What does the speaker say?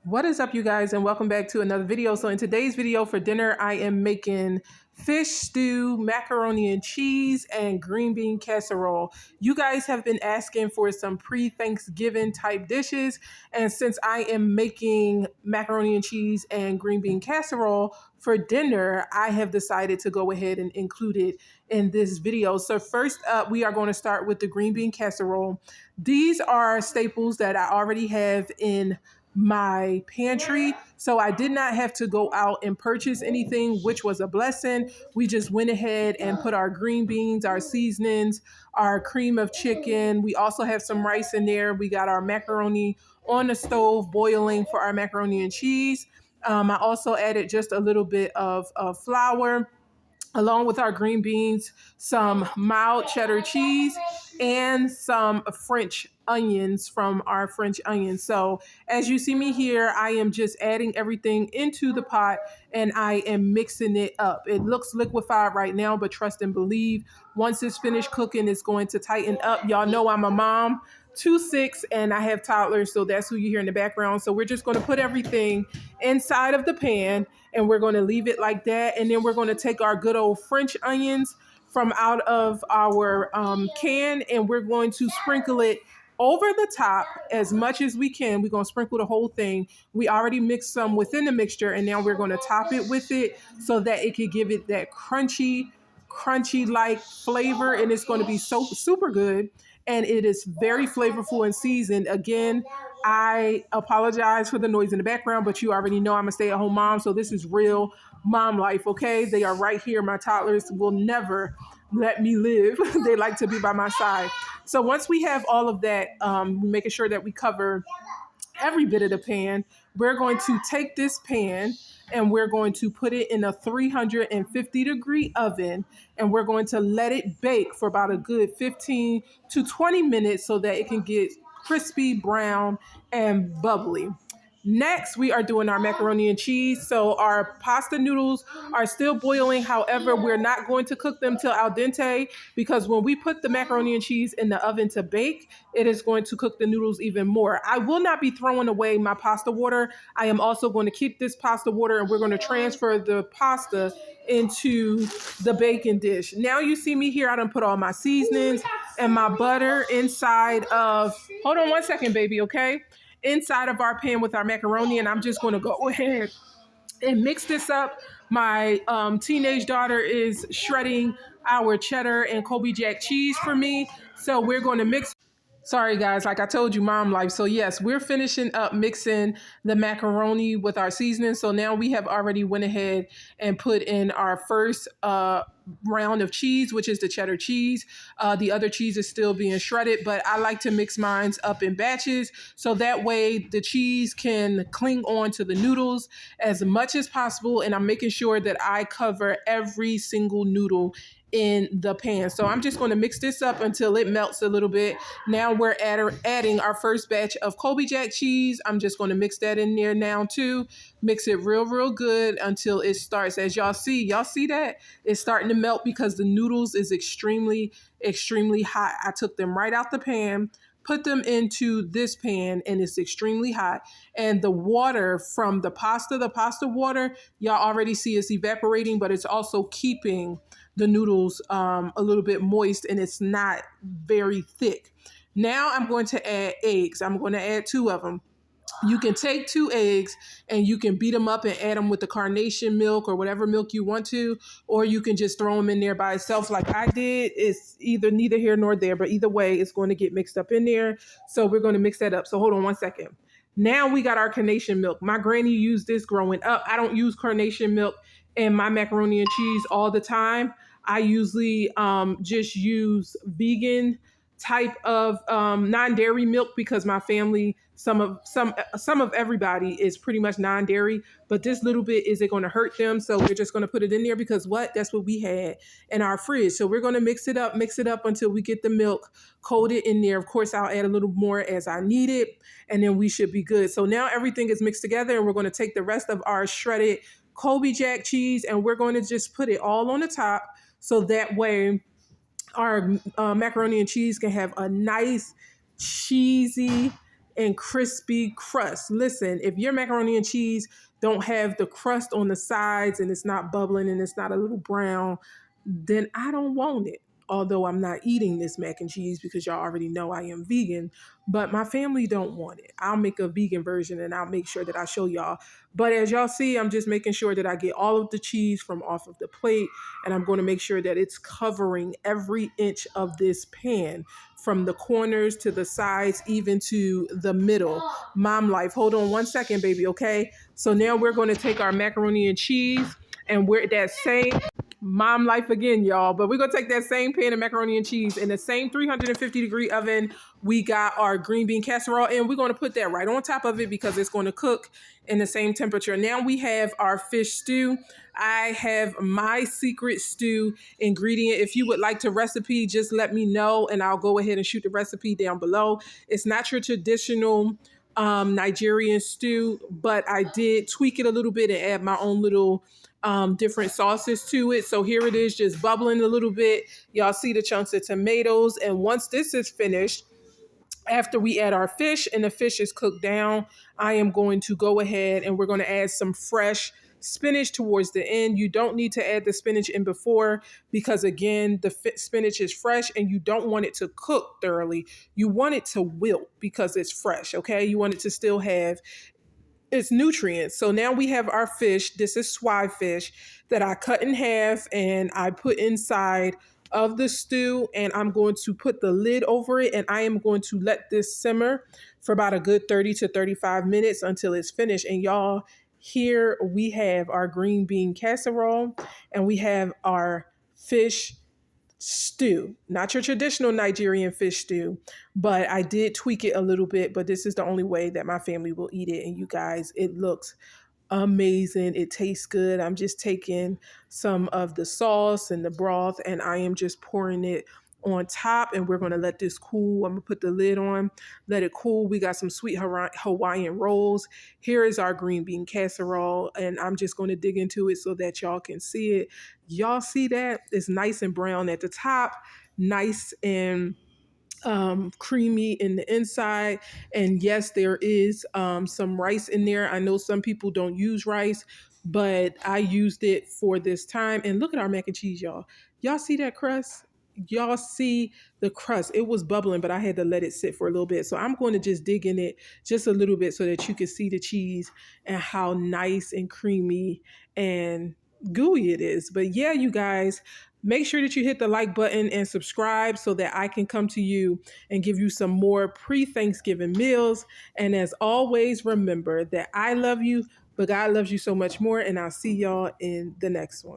What is up, you guys, and welcome back to another video. So in today's video for dinner, I am making fish stew, macaroni and cheese, and green bean casserole. You guys have been asking for some pre-Thanksgiving type dishes, and since I am making macaroni and cheese and green bean casserole for dinner, I have decided to go ahead and include it in this video. So first up, we are going to start with the green bean casserole. These are staples that I already have in my pantry, so I did not have to go out and purchase anything, which was a blessing. We just went ahead and put our green beans, our seasonings, our cream of chicken. We also have some rice in there. We got our macaroni on the stove boiling for our macaroni and cheese. I also added just a little bit of flour along with our green beans, some mild cheddar cheese, and some French onions from our French onions. So as you see me here, I am just adding everything into the pot and I am mixing it up. It looks liquefied right now, but trust and believe, once it's finished cooking, it's going to tighten up. Y'all know I'm a mom, 2, 6, and I have toddlers, so that's who you hear in the background. So we're just going to put everything inside of the pan and we're going to leave it like that. And then we're going to take our good old French onions from out of our can and we're going to sprinkle it over the top as much as we can. We're going to sprinkle the whole thing. We already mixed some within the mixture and now we're going to top it with it so that it can give it that crunchy like flavor, and it's going to be so super good, and it is very flavorful and seasoned. Again, I apologize for the noise in the background, but you already know I'm a stay-at-home mom, so this is real mom life. Okay, they are right here. My toddlers will never let me live. They like to be by my side. So once we have all of that, making sure that we cover every bit of the pan, we're going to take this pan and we're going to put it in a 350-degree oven and we're going to let it bake for about a good 15 to 20 minutes so that it can get crispy, brown, and bubbly. Next, we are doing our macaroni and cheese. So our pasta noodles are still boiling. However, we're not going to cook them till al dente because when we put the macaroni and cheese in the oven to bake, it is going to cook the noodles even more. I will not be throwing away my pasta water. I am also going to keep this pasta water and we're going to transfer the pasta into the baking dish. Now you see me here. I done put all my seasonings and my butter inside of, hold on one second, baby, okay? Inside of our pan with our macaroni, and I'm just going to go ahead and mix this up. My teenage daughter is shredding our cheddar and Colby Jack cheese for me, so we're going to mix. Sorry guys, like I told you, mom life. So yes, we're finishing up mixing the macaroni with our seasoning. So now we have already went ahead and put in our first round of cheese, which is the cheddar cheese. The other cheese is still being shredded, but I like to mix mine up in batches so that way the cheese can cling on to the noodles as much as possible. And I'm making sure that I cover every single noodle in the pan. So I'm just going to mix this up until it melts a little bit. Now we're adding our first batch of Colby Jack cheese. I'm just going to mix that in there now too. Mix it real good until it starts, as y'all see that it's starting to melt because the noodles is extremely hot. I took them right out the pan, put them into this pan, and it's extremely hot. And the water from the pasta water, y'all already see it's evaporating, but it's also keeping the noodles a little bit moist and it's not very thick. Now I'm going to add eggs. I'm going to add 2 of them. You can take 2 eggs and you can beat them up and add them with the carnation milk or whatever milk you want to, or you can just throw them in there by itself like I did. It's neither here nor there, but either way, it's going to get mixed up in there. So we're going to mix that up. So hold on one second. Now we got our carnation milk. My granny used this growing up. I don't use carnation milk in my macaroni and cheese all the time. I usually just use vegan type of non-dairy milk because my family, some of everybody is pretty much non-dairy, but this little bit isn't going to hurt them, so we're just going to put it in there because that's what we had in our fridge. So we're going to mix it up until we get the milk coated in there. Of course, I'll add a little more as I need it, and then we should be good. So now everything is mixed together, and we're going to take the rest of our shredded Colby Jack cheese and we're going to just put it all on the top so that way our macaroni and cheese can have a nice cheesy and crispy crust. Listen, if your macaroni and cheese don't have the crust on the sides and it's not bubbling and it's not a little brown, then I don't want it. Although I'm not eating this mac and cheese because y'all already know I am vegan, but my family don't want it. I'll make a vegan version and I'll make sure that I show y'all. But as y'all see, I'm just making sure that I get all of the cheese from off of the plate, and I'm going to make sure that it's covering every inch of this pan, from the corners to the sides, even to the middle. Mom life, hold on one second, baby, okay? So now we're going to take our macaroni and cheese, and we're that same mom life again, y'all. But we're gonna take that same pan of macaroni and cheese in the same 350-degree oven. We got our green bean casserole, and we're gonna put that right on top of it because it's gonna cook in the same temperature. Now we have our fish stew. I have my secret stew ingredient. If you would like to recipe, just let me know and I'll go ahead and shoot the recipe down below. It's not your traditional Nigerian stew, but I did tweak it a little bit and add my own little different sauces to it. So here it is, just bubbling a little bit. Y'all see the chunks of tomatoes. And once this is finished, after we add our fish and the fish is cooked down, I am going to go ahead and we're going to add some fresh spinach towards the end. You don't need to add the spinach in before because, again, the spinach is fresh and you don't want it to cook thoroughly. You want it to wilt because it's fresh, okay? You want it to still have its nutrients. So now we have our fish. This is swai fish that I cut in half and I put inside of the stew, and I'm going to put the lid over it and I am going to let this simmer for about a good 30 to 35 minutes until it's finished. And y'all, here we have our green bean casserole and we have our fish stew. Not your traditional Nigerian fish stew, but I did tweak it a little bit, but this is the only way that my family will eat it. And you guys, it looks amazing. It tastes good. I'm just taking some of the sauce and the broth and I am just pouring it on top, and we're going to let this cool. I'm going to put the lid on, let it cool. We got some sweet Hawaiian rolls. Here is our green bean casserole, and I'm just going to dig into it so that y'all can see it. Y'all see that? It's nice and brown at the top, nice and creamy in the inside. And yes, there is some rice in there. I know some people don't use rice, but I used it for this time. And look at our mac and cheese, y'all. Y'all see that crust? Y'all see the crust? It was bubbling, but I had to let it sit for a little bit. So I'm going to just dig in it just a little bit so that you can see the cheese and how nice and creamy and gooey it is. But yeah, you guys, make sure that you hit the like button and subscribe so that I can come to you and give you some more pre-Thanksgiving meals. And as always, remember that I love you, but God loves you so much more. And I'll see y'all in the next one.